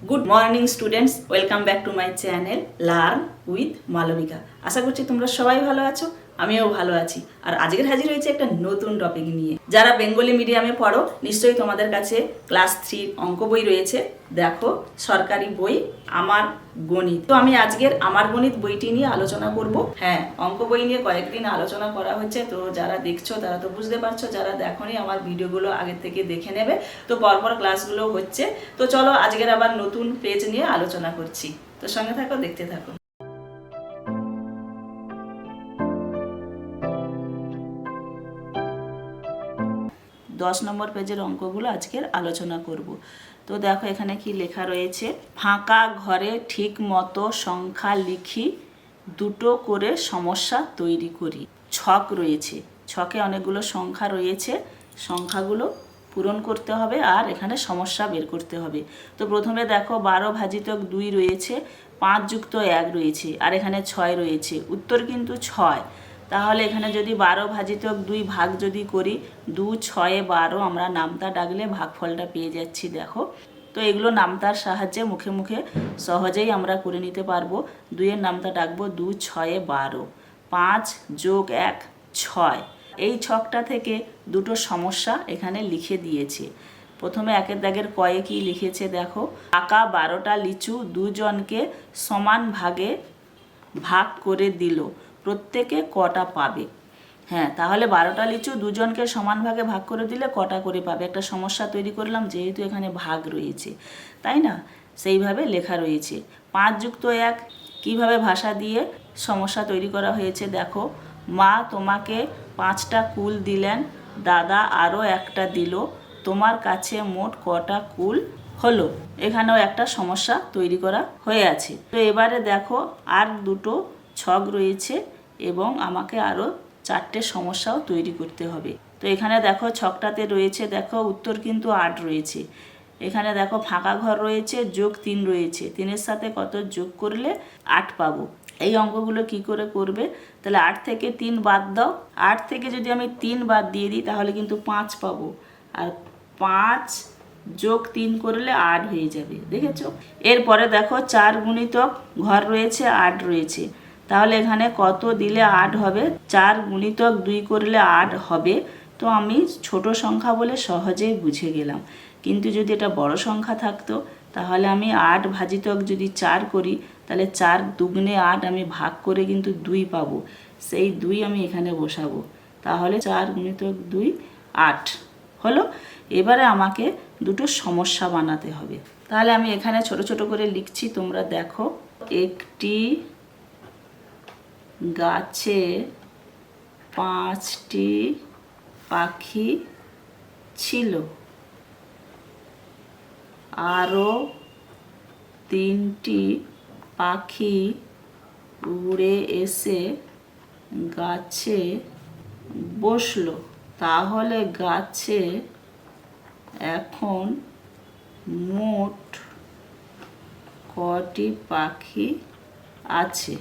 Good morning students, welcome back to my channel learn with Malabika. আশা করছি তোমরা সবাই ভালো আছো, আমিও ভালো আছি। আর আজকের হাজির হয়েছে একটা নতুন টপিক নিয়ে। যারা বেঙ্গলি মিডিয়ামে পড়ো নিশ্চয়ই তোমাদের কাছে ক্লাস 3 অঙ্ক বই রয়েছে। দেখো, সরকারি বই আমার গণিত। তো আমি আজকের আমার গণিত বইটি নিয়ে আলোচনা করব। হ্যাঁ, অঙ্ক বই নিয়ে কয়েকদিন আলোচনা করা হচ্ছে, তো যারা দেখছো তারা তো বুঝতে পারছো, যারা দেখোনি আমার ভিডিওগুলো আগের থেকে দেখে নেবে। তো পরপর ক্লাসগুলো হচ্ছে। তো চলো আজকের আবার নতুন পেজ নিয়ে আলোচনা করছি। তো সঙ্গে থাকো, দেখতে থাকো। দশ নম্বর পেজের অঙ্কগুলো আজকের আলোচনা করব। তো দেখো এখানে কি লেখা রয়েছে, ফাঁকা ঘরে ঠিক মতো সংখ্যা লিখি, দুটো করে সমস্যা তৈরি করি। ছক রয়েছে, ছকে অনেকগুলো সংখ্যা রয়েছে, সংখ্যাগুলো পূরণ করতে হবে আর এখানে সমস্যা বের করতে হবে। তো প্রথমে দেখো 12 ভাজিতক 2 রয়েছে, 5 যুক্ত 1 রয়েছে আর এখানে 6 রয়েছে। উত্তর কিন্তু 6। তাহলে এখানে যদি 12 ভাজিতক 2 ভাগ যদি করি, 2 6 12, আমরা নামতা ডাকলে ভাগফলটা পেয়ে যাচ্ছি। দেখো, তো এগুলো নামতার সাহায্যে মুখে মুখে সহজেই আমরা করে নিতে পারবো। 2 এর নামতা ডাকবো 2 6 12, 5 যোগ 1 6। এই ছকটা থেকে দুটো সমস্যা এখানে লিখে দিয়েছে। প্রথমে একের দাগের কয়ে কি লিখেছে দেখো, পাকা 12টা লিচু দুজনকে সমান ভাগে ভাগ করে দিল, প্রত্যেকে কটা পাবে। হ্যাঁ, তাহলে 12টা লিচু দুজনকে সমান ভাগে ভাগ করে দিলে কটা করে পাবে। একটা সমস্যা তৈরি করলাম, যেহেতু এখানে ভাগ রয়েছে, তাই না? সেইভাবে লেখা রয়েছে। 5 যুক্ত 1 কীভাবে ভাষা দিয়ে সমস্যা তৈরি করা হয়েছে দেখো, মা তোমাকে 5টা কুল দিলেন, দাদা আরও একটা দিল, তোমার কাছে মোট কটা কুল হলো। এখানেও একটা সমস্যা তৈরি করা হয়ে আছে। তো এবারে দেখো আর দুটো ছক রয়েছে এবং আমাকে আরও 4টে সমস্যাও তৈরি করতে হবে। তো এখানে দেখো ছকটাতে রয়েছে, দেখো উত্তর কিন্তু 8 রয়েছে। এখানে দেখো ফাঁকা ঘর রয়েছে, যোগ 3 রয়েছে, 3-এর সাথে কত যোগ করলে 8 পাবো। এই অঙ্কগুলো কি করে করবে, তাহলে 8 থেকে 3 বাদ দাও। 8 থেকে যদি আমি 3 বাদ দিয়ে দিই তাহলে কিন্তু 5 পাবো, আর 5 যোগ 3 করলে 8 হয়ে যাবে। দেখেছো? এরপরে দেখো 4 গুণিতক ঘর রয়েছে, 8 রয়েছে, তাহলে এখানে কত দিলে 8 হবে। 4 গুণিতক 2 করলে 8 হবে। তো আমি ছোট সংখ্যা বলে সহজেই বুঝে গেলাম, কিন্তু যদি এটা বড় সংখ্যা থাকতো তাহলে আমি 8 ভাজিতক যদি 4 করি, তাহলে 4 দুগুণে 8 আমি ভাগ করে কিন্তু 2 পাবো। সেই 2 আমি এখানে বসাবো, তাহলে 4 গুণিতক 2 8 হলো। এবারে আমাকে দুটো সমস্যা বানাতে হবে। তাহলে আমি এখানে ছোট ছোট করে লিখছি, তোমরা দেখো। একটি গাছে 5টি পাখি ছিল, আরও 3টি পাখি উড়ে এসে গাছে বসলো, তাহলে গাছে এখন মোট কটি পাখি আছে।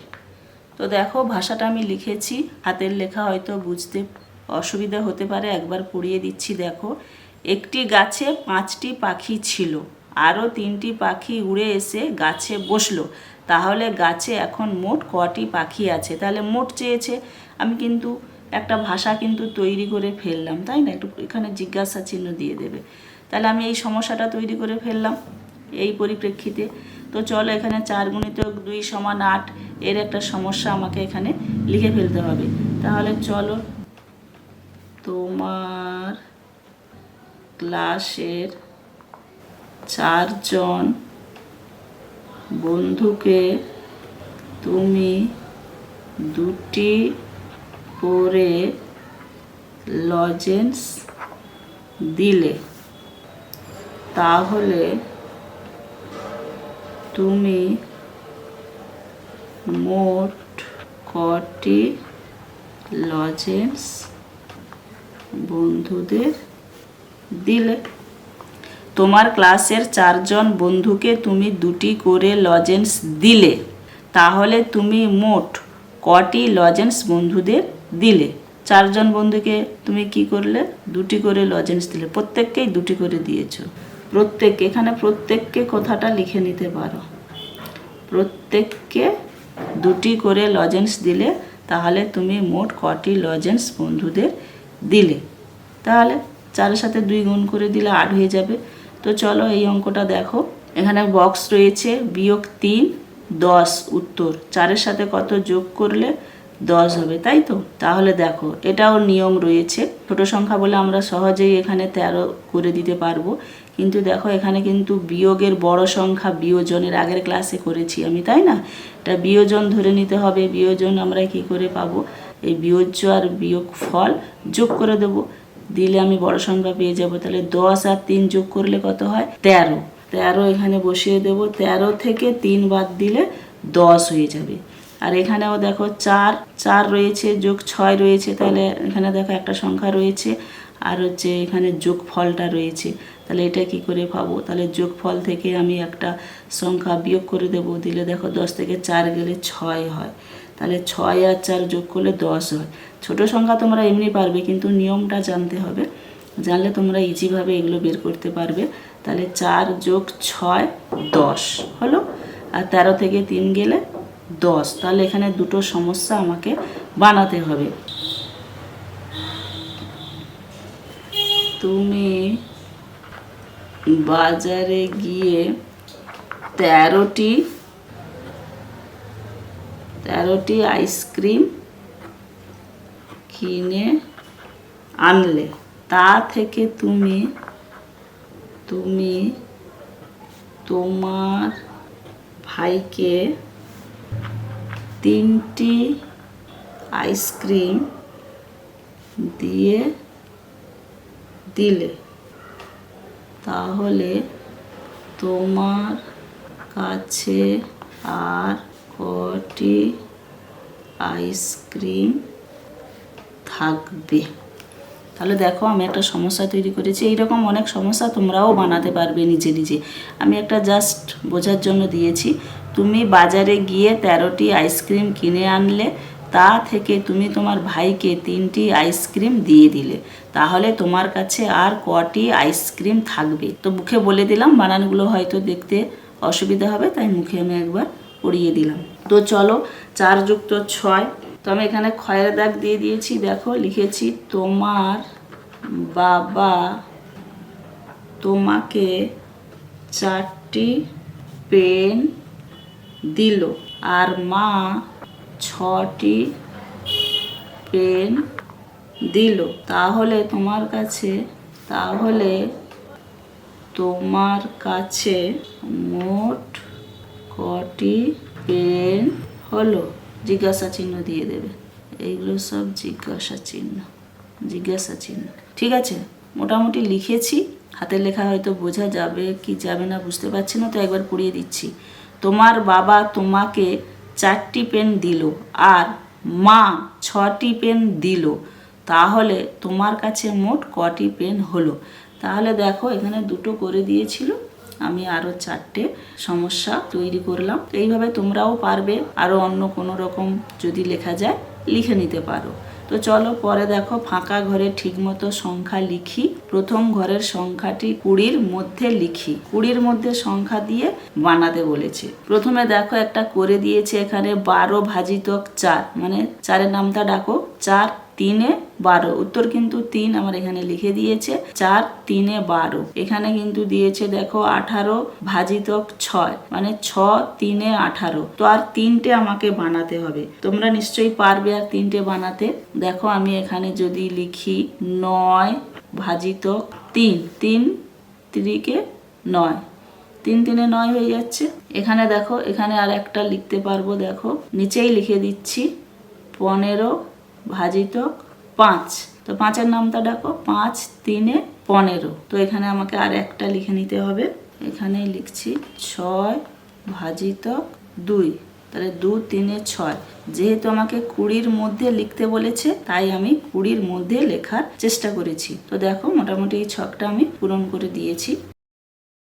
তো দেখো ভাষাটা আমি লিখেছি, হাতের লেখা হয়তো বুঝতে অসুবিধা হতে পারে, একবার পড়িয়ে দিচ্ছি। দেখো, একটি গাছে 5টি পাখি ছিল, আরও 3টি পাখি উড়ে এসে গাছে বসলো, তাহলে গাছে এখন মোট কটি পাখি আছে। তাহলে মোট চেয়েছে, আমি কিন্তু একটা ভাষা কিন্তু তৈরি করে ফেললাম, তাই না? একটু এখানে জিজ্ঞাসা চিহ্ন দিয়ে দেবে। তাহলে আমি এই সমস্যাটা তৈরি করে ফেললাম এই পরিপ্রেক্ষিতে। তো চলো, এখানে 4 গুণিতক 2 সমান 8, এর একটা সমস্যা আমাকে এখানে লিখে ফেলতে হবে। তাহলে চলো, তোমার ক্লাসের 4 জন বন্ধুকে তুমি 2টি করে লজেন্স দিলে, তাহলে তুমি মোট কটি লজেন্স বন্ধুদের দিলে। তোমার ক্লাসের 4 জন বন্ধুকে তুমি 2টি করে লজেন্স দিলে, তাহলে তুমি মোট কটি লজেন্স বন্ধুদের দিলে। 4 জন বন্ধুকে তুমি কি করলে, 2টি করে লজেন্স দিলে, প্রত্যেককেই 2টি করে দিয়েছো। প্রত্যেককে, এখানে প্রত্যেককে কথাটা লিখে নিতে পারো। প্রত্যেককে 2টি করে লজেন্স দিলে তাহলে তুমি মোট কটি লজেন্স বন্ধুদের দিলে? তাহলে 4-এর সাথে 2 গুণ করে দিলে 8 হয়ে যাবে। তো চলো এই অঙ্কটা দেখো। এখানে বক্স রয়েছে -3 10 উত্তর। 4-এর সাথে কত যোগ করলে 10 হবে, তাই তো? তাহলে দেখো এটাও নিয়ম রয়েছে। ছোট সংখ্যা বলে আমরা সহজেই এখানে 13 করে দিতে পারবো, কিন্তু দেখো এখানে কিন্তু বিয়োগের বড় সংখ্যা বিয়োজনের আগের ক্লাসে করেছি আমি, তাই না? এটা বিয়োজন ধরে নিতে হবে। বিয়োজন আমরা কি করে পাবো? এই বিয়োজ্য আর বিয়োগ ফল যোগ করে দেবো, দিলে আমি বড় সংখ্যা পেয়ে যাব। তাহলে 10 আর 3 যোগ করলে কত হয়? 13 এখানে বসিয়ে দেব। 13 থেকে 3 বাদ দিলে 10 হয়ে যাবে। আর এখানেও দেখো 4 রয়েছে, যোগ 6 রয়েছে, তাহলে এখানে দেখো একটা সংখ্যা রয়েছে, আর হচ্ছে এখানে যোগ ফলটা রয়েছে। তাহলে এটা কি করে পাবো? তাহলে যোগ ফল থেকে আমি একটা সংখ্যা বিয়োগ করে দেব, দিলে দেখো 10 থেকে 4 গেলে 6 হয়। তাহলে 6 আর 4 যোগ করলে 10 হয়। ছোট সংখ্যা তোমরা এমনি পারবে, কিন্তু নিয়মটা জানতে হবে। জানলে তোমরা ইজিভাবে এগুলো বের করতে পারবে। তাহলে 4 যোগ 6 10 হলো, আর 13 থেকে 3 গেলে 10। তাহলে এখানে দুটো সমস্যা আমাকে বানাতে হবে। তুমি বাজারে গিয়ে 13টি আইসক্রিম কিনে আনলে, তা থেকে তুমি তোমার ভাইকে 3টি আইসক্রিম দিয়ে দিলে, তাহলে তোমার কাছে আর কটি আইসক্রিম থাকবে? তাহলে দেখো আমি একটা সমস্যা তৈরি করেছি। এইরকম অনেক সমস্যা তোমরাও বানাতে পারবে নিজে নিজে। আমি একটা জাস্ট বোঝার জন্য দিয়েছি। তুমি বাজারে গিয়ে 13টি আইসক্রিম কিনে আনলে, তা থেকে তুমি তোমার ভাইকে 3টি আইসক্রিম দিয়ে দিলে, তাহলে তোমার কাছে আর কটি আইসক্রিম থাকবে? তো মুখে বলে দিলাম, বানানগুলো হয়তো দেখতে অসুবিধা হবে, তাই মুখে আমি একবার পড়িয়ে দিলাম। তো চলো 4 যুক্ত 6। তো আমি এখানে ক্ষয়ের দাগ দিয়ে দিয়েছি। দেখো লিখেছি, তোমার বাবা তোমাকে 4টি পেন দিল, আর মা 6টি পেন দিল, তাহলে তোমার কাছে মোট কটি পেন হলো? জিজ্ঞাসা চিহ্ন দিয়ে দেবে। এইগুলো সব জিজ্ঞাসা চিহ্ন। ঠিক আছে, মোটামুটি লিখেছি। হাতের লেখা হয়তো বোঝা যাবে কি যাবে না বুঝতে পারছি না, তো একবার পড়িয়ে দিচ্ছি। তোমার বাবা তোমাকে 4টি পেন দিল, আর মা 6টি পেন দিল, তাহলে তোমার কাছে মোট কটি পেন হলো? তাহলে দেখো এখানে 2টো করে দিয়েছিল, আমি আরও 4টে সমস্যা তৈরি করলাম। এইভাবে তোমরাও পারবে। আরও অন্য কোনো রকম যদি লেখা যায় লিখে নিতে পারো। তো চলো পরে দেখো, ফাঁকা ঘরে ঠিকমতো সংখ্যা লিখি। প্রথম ঘরের সংখ্যাটি 20-র মধ্যে লিখি। 20-র মধ্যে সংখ্যা দিয়ে বানাতে বলেছে। প্রথমে দেখো একটা করে দিয়েছে এখানে 12 ভাজিতক 4, মানে 4-এর নামটা ডাকো। 4 3-এ 12, উত্তর কিন্তু 3 আমার এখানে লিখে দিয়েছে। 4 3-এ 12, এখানে কিন্তু দিয়েছে দেখো 18 ভাজিতক 6, মানে 6 3-এ 18। তো আর 3টে আমাকে বানাতে হবে। তোমরা নিশ্চয়ই পারবে আর 3টে বানাতে। দেখো আমি এখানে যদি লিখি 9 ভাজিতক 3, 3 3-কে 9, 3 3-এ 9 হয়ে যাচ্ছে। এখানে দেখো, এখানে আর একটা লিখতে পারবো। দেখো নিচেই লিখে দিচ্ছি 15 ভাজিতক 5। তো 5-এর নামটা ডাকো। 5 3-এ 15। তো এখানে আমাকে আর একটা লিখে নিতে হবে। এখানে লিখছি 6 ভাজিতক 2, তাহলে 2 3-এ 6। যেহেতু আমাকে 20-র মধ্যে লিখতে বলেছে, তাই আমি 20-র মধ্যে লেখার চেষ্টা করেছি। তো দেখো মোটামুটি এই ছকটা আমি পূরণ করে দিয়েছি।